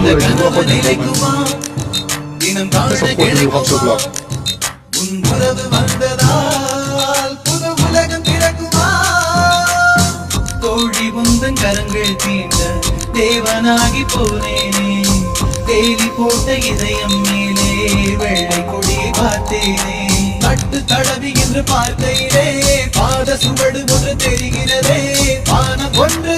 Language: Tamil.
அந்த கனவு நிலைக்குமா தினம் காண கிடைக்குமா உன் உறவு வந்ததால் புது உலகம் பிறக்குமா தோழி உந்தன் கரங்கள் தீண்ட தேவனாகி போனேனே தேடி போட்ட இதயம் மேலே வெள்ளை கொடியை பார்த்தேனே தட்டு தடவி என்று பார்க்கையிலே பாத சுவடு ஒன்று தெரிகிறதே வானம் ஒன்று